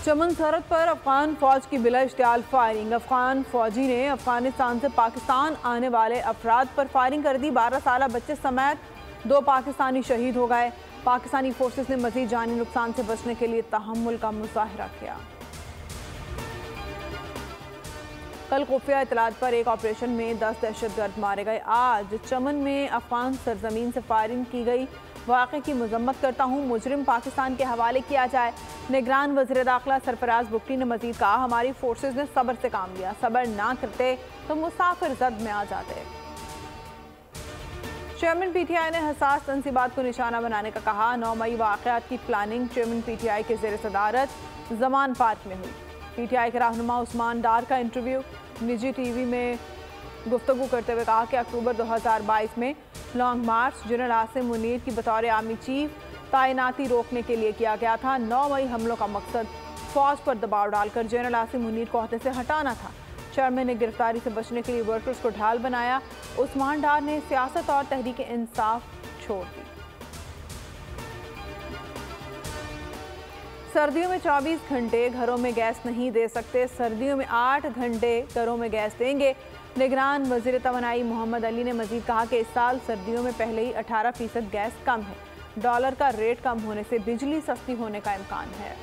चमन सरहद पर अफगान फौज की बिला इश्तियाल फायरिंग। अफगान फौजी ने अफगानिस्तान से पाकिस्तान आने वाले अफराद पर फायरिंग कर दी। 12 साल बच्चे समेत 2 पाकिस्तानी शहीद हो गए। पाकिस्तानी फोर्सेस ने मजीद जानी नुकसान से बचने के लिए तहम्मुल का मुजाहिरा किया। कल खुफिया इतलात पर एक ऑपरेशन में 10 दहशतगर्द मारे गए। आज चमन में अफगान सरजमीन से फायरिंग की गई। वाक़े की मजम्मत करता हूँ, मुजरिम पाकिस्तान के हवाले किया जाए। निगरान वज़ीर दाखिला सरफराज बुगटी ने मजीद कहा, हमारी फोर्सेज ने सब्र से काम लिया, सब्र ना करते तो मुसाफिर जद में आ जाते। चेयरमैन पीटीआई ने हसास तंसीबात को निशाना बनाने का कहा। 9 मई वाक़यात की प्लानिंग चेयरमैन पीटीआई के ज़ेर सदारत जमान पार्क में हुई। पीटीआई के रहनुमा उस्मान डार का इंटरव्यू। निजी टीवी में गुफ्तगू करते हुए कहा कि अक्टूबर 2022 में लॉन्ग मार्च जनरल आसिम मुनीर की बतौर आर्मी चीफ तैनाती रोकने के लिए किया गया था। 9 मई हमलों का मकसद फौज पर दबाव डालकर जनरल आसिम मुनीर को ओहदे से हटाना था। चेयरमैन ने गिरफ्तारी से बचने के लिए वर्कर्स को ढाल बनाया। उस्मान डार ने सियासत और तहरीक इंसाफ छोड़ दी। सर्दियों में 24 घंटे घरों में गैस नहीं दे सकते, सर्दियों में 8 घंटे घरों में गैस देंगे। निगरान वज़ीर तवानाई मोहम्मद अली ने मजीद कहा कि इस साल सर्दियों में पहले ही 18% गैस कम है। डॉलर का रेट कम होने से बिजली सस्ती होने का इम्कान है।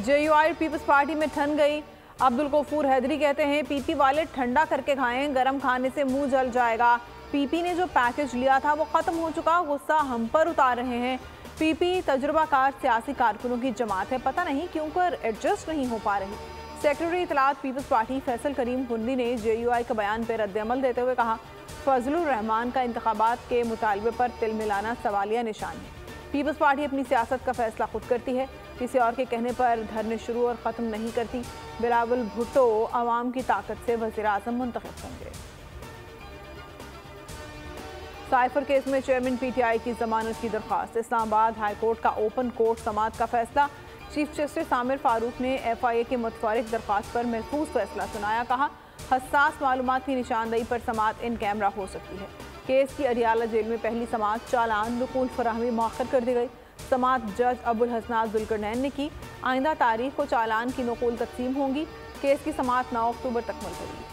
JUI पीपल्स पार्टी में ठन गई। अब्दुल गफूर हैदरी कहते हैं, पीपी वाले ठंडा करके खाएं, गर्म खाने से मुंह जल जाएगा। पीपी ने जो पैकेज लिया था वो खत्म हो चुका, गुस्सा हम पर उतार रहे हैं। पीपी तजुर्बाकार सियासी कारकुनों की जमात है, पता नहीं क्यों कर एडजस्ट नहीं हो पा रही। सेक्रेटरी इतलात पीपल्स पार्टी फैसल करीम हुंडी ने JUI के बयान पर रद्द-ए-अमल देते हुए कहा, फजलुर रहमान का इंतखाबात के मुतालबे पर तिल मिलाना सवालिया निशान है। पीपल्स पार्टी अपनी सियासत का फैसला खुद करती है, किसी और के कहने पर धरने शुरू और ख़त्म नहीं करती। बिलावल भुट्टो अवाम की ताकत से वज़ीर आज़म मुंतखब होंगे। साइफर केस में चेयरमैन PTI की जमानत की दरख्वास्त। इस्लामाबाद हाई कोर्ट का ओपन कोर्ट समाअत का फैसला। चीफ जस्टिस आमिर फारूक ने FIA की मुतफरिक दरख्वास्त पर महफूज फैसला सुनाया। कहा, हसास मालूमात की निशानदही पर समाअत इन कैमरा हो सकती है। केस की अडियाला जेल में पहली समाअत चालान नकुल फराहमी मौखर कर दी गई। समाअत जज अबुल हसनात जुल्करनैन ने की। आइंदा तारीख को चालान की नकुल तकसीम होंगी। केस की समाअत 9 अक्टूबर तक मुलतवी।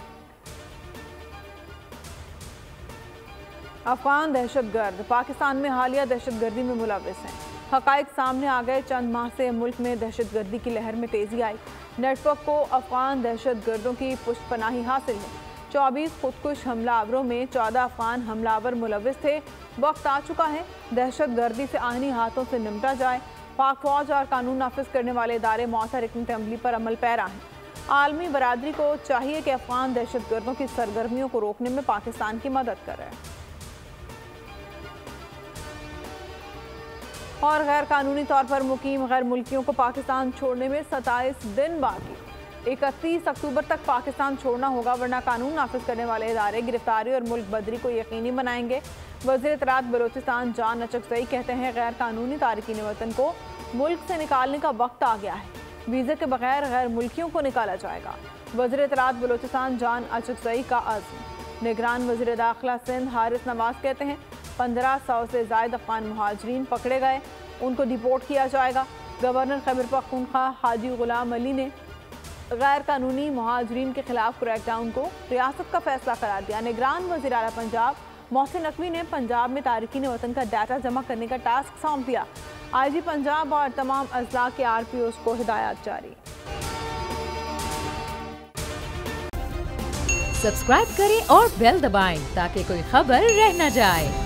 अफगान दहशतगर्द पाकिस्तान में हालिया दहशतगर्दी में मुलविस हैं। हकाइक सामने आ गए। चंद माह से मुल्क में दहशतगर्दी की लहर में तेजी आई। नेटवर्क को अफगान दहशतगर्दों की पुष्टपनाही हासिल है। 24 खुदकुश हमलावरों में 14 अफगान हमलावर मुलविस थे। वक्त आ चुका है दहशतगर्दी से आईनी हाथों से निपटा जाए। पाक फौज और कानून नाफिज करने वाले इदारे मौसर हिकमत अमली पर अमल पैरा हैं। आलमी बरादरी को चाहिए कि अफगान दहशतगर्दों की सरगर्मियों को रोकने में पाकिस्तान की मदद करे। और गैर कानूनी तौर पर मुकीम गैर मुल्कियों को पाकिस्तान छोड़ने में 27 दिन बाकी। 31 अक्टूबर तक पाकिस्तान छोड़ना होगा, वरना कानून नाफिज करने वाले इदारे गिरफ्तारी और मुल्क बदरी को यकीनी बनाएंगे। वज़ीर इत्तलात बलोचिस्तान जान अचकज़ई कहते हैं, गैर कानूनी तारकीन वतन को मुल्क से निकालने का वक्त आ गया है। वीज़े के बगैर गैर मुल्कियों को निकाला जाएगा। वज़ीर इत्तलात बलोचिस्तान जान अचकज़ई का अज़्म। निगरान वज़ीर दाखिला सिंध हारिस नवाज कहते हैं, 1500 से ज़ायद अफगान मुहाजिरीन पकड़े गए, उनको डिपोर्ट किया जाएगा। गवर्नर खैबर पख्तूनख्वा हाजी गुलाम अली ने गैर कानूनी मुहाजिरीन के खिलाफ क्रैकडाउन को रियासत का फैसला करार दिया। निगरान वज़ीर आला पंजाब मोहसिन नकवी ने पंजाब में तारकीन वतन का डाटा जमा करने का टास्क सौंप दिया। IG पंजाब और तमाम अजला के RPOs को हिदायत जारी। सब्सक्राइब करें और बेल दबाएं ताकि कोई खबर रह न जाए।